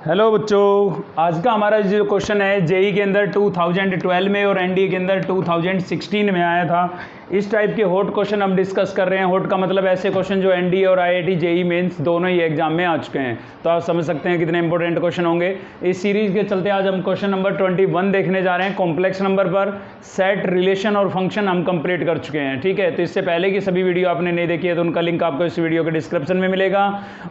Hello बच्चों, आज का हमारा जो क्वेश्चन है जेई के अंदर 2012 में और एनडीए के अंदर 2016 में आया था। इस टाइप के हॉट क्वेश्चन हम डिस्कस कर रहे हैं। हॉट का मतलब ऐसे क्वेश्चन जो एनडीए और आईआईटी जेई मेंस दोनों ही एग्जाम में आ चुके हैं। तो आप समझ सकते हैं कितने इंपॉर्टेंट क्वेश्चन होंगे। इस सीरीज के चलते आज हम क्वेश्चन नंबर 21 देखने जा रहे हैं। कॉम्प्लेक्स नंबर पर सेट, रिलेशन और फंक्शन हम कंप्लीट कर चुके हैं। ठीक है, तो इससे पहले की सभी वीडियो आपने नहीं देखी है तो उनका लिंक आपको इस वीडियो के डिस्क्रिप्शन में मिलेगा।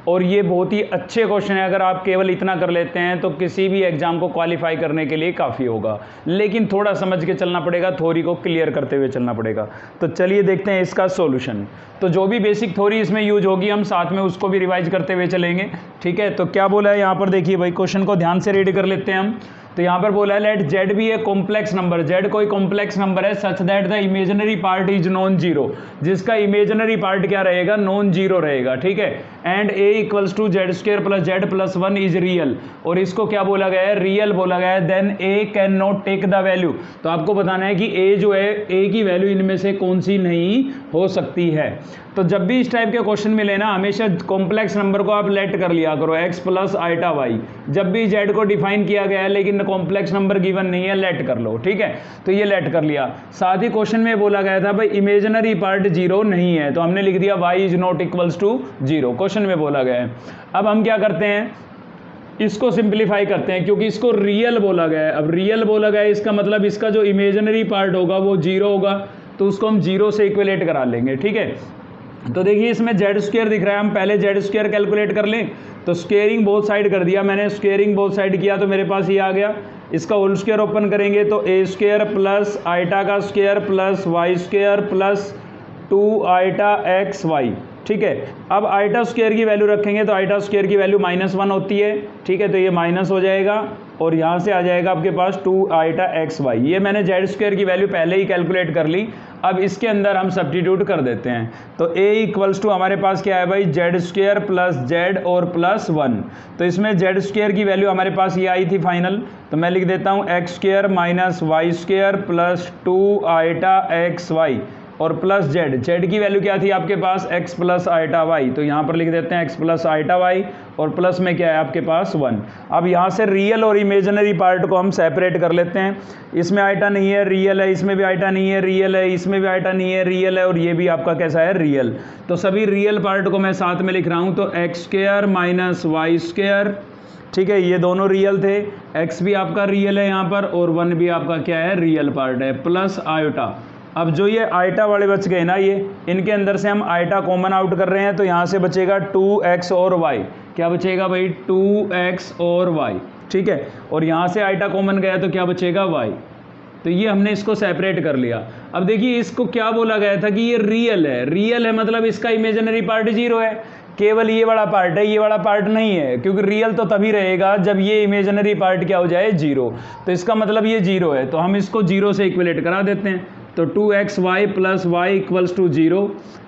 और ये बहुत ही अच्छे क्वेश्चन है, अगर आप केवल इतना कर लेते हैं तो किसी भी एग्जाम को क्वालिफाई करने के लिए काफ़ी होगा। लेकिन थोड़ा समझ के चलना पड़ेगा, थ्योरी को क्लियर करते हुए चलना पड़ेगा। तो चलिए देखते हैं इसका सॉल्यूशन। तो जो भी बेसिक थ्योरी इसमें यूज होगी हम साथ में उसको भी रिवाइज करते हुए चलेंगे। ठीक है, तो क्या बोला है यहाँ पर, देखिए भाई क्वेश्चन को ध्यान से रीड कर लेते हैं हम। तो यहाँ पर बोला है let z be a complex number. Z कोई कॉम्प्लेक्स नंबर है such that the imaginary part is non zero, जिसका इमेजिनरी पार्ट क्या रहेगा, नॉन जीरो रहेगा। ठीक है, and a equals to z square plus z plus one is real. और इसको क्या बोला गया है, रियल बोला गया है। Then a cannot take the value. तो आपको बताना है कि ए जो है, ए की वैल्यू इनमें से कौन सी नहीं हो सकती है। तो जब भी इस टाइप के क्वेश्चन मिले ना, हमेशा कॉम्प्लेक्स नंबर को आप लेट कर लिया करो, x प्लस आइटा वाई। जब भी z को डिफाइन किया गया है लेकिन कॉम्प्लेक्स नंबर गिवन नहीं है, लेट कर लो। ठीक है, तो ये लेट कर लिया। साथ ही क्वेश्चन में बोला गया था भाई इमेजिनरी पार्ट जीरो नहीं है, तो हमने लिख दिया y is not equals to zero, question में बोला गया है। अब हम क्या करते हैं, इसको सिंप्लीफाई करते हैं, क्योंकि इसको रियल बोला गया है। अब रियल बोला गया है, इसका मतलब इसका जो इमेजिनरी पार्ट होगा वो जीरो होगा, तो उसको हम जीरो से इक्विलेट करा लेंगे। ठीक है, तो देखिए इसमें जेड स्क्वायर दिख रहा है, हम पहले जेड स्क्वायर कैलकुलेट कर लें। तो स्क्वेयरिंग बोथ साइड कर दिया मैंने, स्क्वेयरिंग बोथ साइड किया तो मेरे पास ये आ गया। इसका होल स्क्वायर ओपन करेंगे तो ए स्क्वायर प्लस आइटा का square plus y square plus 2 iota x y. ठीक है, अब आइटा स्क्वायर की वैल्यू रखेंगे तो आइटा स्क्वायर की वैल्यू -1 होती है। ठीक है, तो ये माइनस हो जाएगा और यहाँ से आ जाएगा आपके पास 2 आइटा एक्स वाई। ये मैंने जेड स्क्वायर की वैल्यू पहले ही कैलकुलेट कर ली। अब इसके अंदर हम सब्स्टिट्यूट कर देते हैं। तो a इक्वल्स टू हमारे पास क्या है भाई, जेड स्क्वायर प्लस जेड और प्लस 1। तो इसमें जेड स्क्वायर की वैल्यू हमारे पास ये आई थी फाइनल, तो मैं लिख देता हूँ x square minus y square plus 2 iota x y और प्लस जेड। जेड की वैल्यू क्या थी आपके पास, x प्लस आइटा वाई। तो यहाँ पर लिख देते हैं x प्लस आइटा वाई और प्लस में क्या है आपके पास 1। अब यहाँ से रियल और इमेजिनरी पार्ट को हम सेपरेट कर लेते हैं। इसमें आइटा नहीं है, रियल है। इसमें भी आइटा नहीं है, रियल है। इसमें भी आइटा नहीं है, रियल है। और ये भी आपका कैसा है, रियल। तो सभी रियल पार्ट को मैं साथ में लिख रहा हूँ। तो x square minus y square, ठीक है, ये दोनों रियल थे। x भी आपका रियल है यहाँ पर और 1 भी आपका क्या है, रियल पार्ट है, प्लस आयोटा। अब जो ये आइटा वाले बच गए ना, ये इनके अंदर से हम आइटा कॉमन आउट कर रहे हैं, तो यहाँ से बचेगा 2x और y। क्या बचेगा भाई, 2x और y। ठीक है, और यहाँ से आइटा कॉमन गया तो क्या बचेगा, y। तो ये हमने इसको सेपरेट कर लिया। अब देखिए इसको क्या बोला गया था कि ये रियल है। रियल है मतलब इसका इमेजिनरी पार्ट जीरो है, केवल ये वाला पार्ट है, ये वाला पार्ट नहीं है, क्योंकि रियल तो तभी रहेगा जब ये इमेजिनरी पार्ट क्या हो जाए, जीरो। तो इसका मतलब ये जीरो है, तो हम इसको जीरो से इक्विलेट करा देते हैं। तो 2xy plus y equals to zero.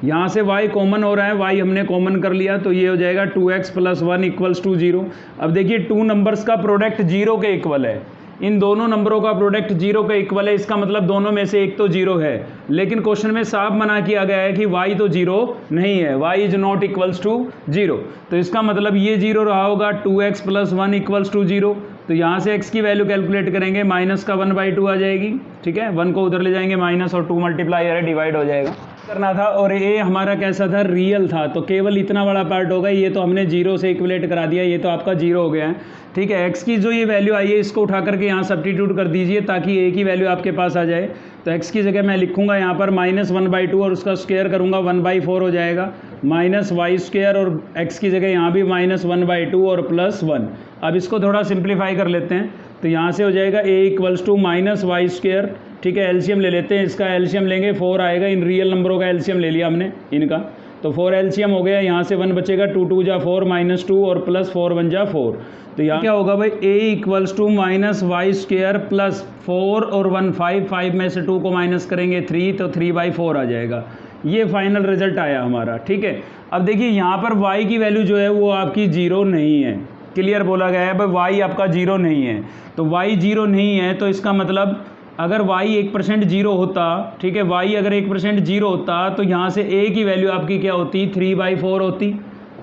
यहाँ से y कॉमन हो रहा है, y हमने कॉमन कर लिया, तो ये हो जाएगा 2x plus 1 equals to zero. अब देखिए 2 नंबर्स का प्रोडक्ट जीरो के इक्वल है, इन दोनों नंबरों का प्रोडक्ट जीरो के इक्वल है। इसका मतलब दोनों में से एक तो जीरो है, लेकिन क्वेश्चन में साफ मना किया गया है कि y तो जीरो नहीं है, y is not equals to zero. तो इसका मतलब ये जीरो रहा होगा, 2x plus 1 equals to zero. तो यहाँ से x की वैल्यू कैलकुलेट करेंगे, माइनस का 1/2 आ जाएगी। ठीक है, 1 को उधर ले जाएंगे माइनस और 2 मल्टीप्लाई है, डिवाइड हो जाएगा करना था। और ये हमारा कैसा था, रियल था, तो केवल इतना बड़ा पार्ट होगा। ये तो हमने जीरो से इक्विलेट करा दिया, ये तो आपका जीरो हो गया है। ठीक है, x की जो ये वैल्यू आई है इसको उठा करके यहाँ सब्स्टिट्यूट कर दीजिए ताकि a की वैल्यू आपके पास आ जाए। तो x की जगह मैं लिखूंगा यहाँ पर -1/2 और उसका स्क्वायर करूँगा 1/4 हो जाएगा, माइनस वाई स्क्वायर और x की जगह यहाँ भी -1/2 और प्लस 1। अब इसको थोड़ा सिंप्लीफाई कर लेते हैं, तो यहाँ से हो जाएगा a equals to minus y square. ठीक है, एलसीएम ले लेते हैं, इसका एलसीएम लेंगे 4 आएगा। इन रियल नंबरों का एलसीएम ले लिया हमने इनका, तो 4 एलसीएम हो गया। यहाँ से 1 बचेगा, 2 2 जा 4 -2 और प्लस 4 1 जा 4। तो यहाँ क्या होगा भाई, a equals to minus y square plus 4 और 1 5 में से 2 को माइनस करेंगे 3, तो 3/4 आ जाएगा। ये फाइनल रिजल्ट आया हमारा। ठीक है, अब देखिए यहाँ पर y की वैल्यू जो है वो आपकी जीरो नहीं है, क्लियर बोला गया है भाई y आपका जीरो नहीं है। तो y जीरो नहीं है, तो इसका मतलब अगर y 1% जीरो होता, ठीक है, y अगर 1% जीरो होता तो यहाँ से a की वैल्यू आपकी क्या होती, 3/4 होती।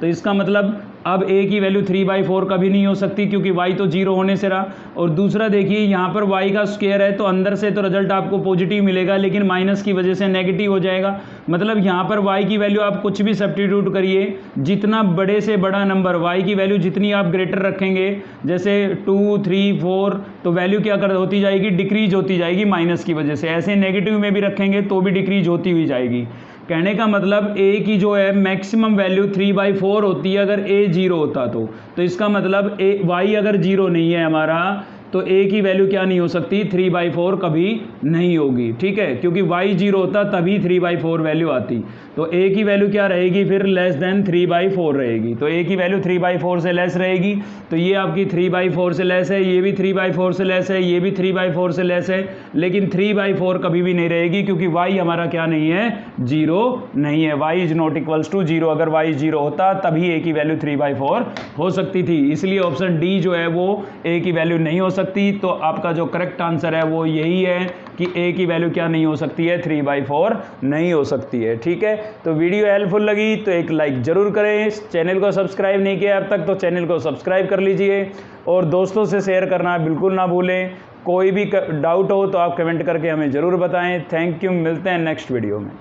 तो इसका मतलब अब a की वैल्यू 3/4 कभी नहीं हो सकती क्योंकि y तो 0 होने से रहा। और दूसरा देखिए यहाँ पर y का स्क्वायर है तो अंदर से तो रिजल्ट आपको पॉजिटिव मिलेगा लेकिन माइनस की वजह से नेगेटिव हो जाएगा। मतलब यहाँ पर y की वैल्यू आप कुछ भी सब्स्टिट्यूट करिए, जितना बड़े से बड़ा नंबर y की वैल्यू जितनी आप ग्रेटर रखेंगे, जैसे 2, 3, 4, तो वैल्यू क्या कर होती जाएगी, डिक्रीज होती जाएगी माइनस की वजह से। ऐसे नेगेटिव में भी रखेंगे तो भी डिक्रीज होती हुई जाएगी। कहने का मतलब a की जो है मैक्सिमम वैल्यू 3/4 होती है अगर a 0 होता तो इसका मतलब y अगर 0 नहीं है हमारा तो a की वैल्यू क्या नहीं हो सकती, 3/4 कभी नहीं होगी। ठीक है, क्योंकि y 0 होता तभी 3/4 वैल्यू आती। तो a की वैल्यू क्या रहेगी फिर, लेस देन 3/4 रहेगी। तो a की वैल्यू 3/4 से लेस रहेगी। तो ये आपकी 3/4 से लेस है, ये भी 3/4 से लेस है, ये भी 3/4 से लेस है, लेकिन 3/4 कभी भी नहीं रहेगी क्योंकि y हमारा क्या नहीं है, 0 नहीं है। y is not equals to 0। अगर y 0 होता तभी a की वैल्यू 3/4 हो सकती थी। इसलिए ऑप्शन डी जो है वो a की वैल्यू नहीं हो सकती। तो आपका जो करेक्ट आंसर है वो यही है कि a की वैल्यू क्या नहीं हो सकती है, 3/4 नहीं हो सकती है। ठीक है, तो वीडियो हेल्पफुल लगी तो एक लाइक जरूर करें। चैनल को सब्सक्राइब नहीं किया अब तक तो चैनल को सब्सक्राइब कर लीजिए और दोस्तों से शेयर करना बिल्कुल ना भूलें। कोई भी डाउट हो तो आप कमेंट करके हमें ज़रूर बताएं। थैंक यू, मिलते हैं नेक्स्ट वीडियो में।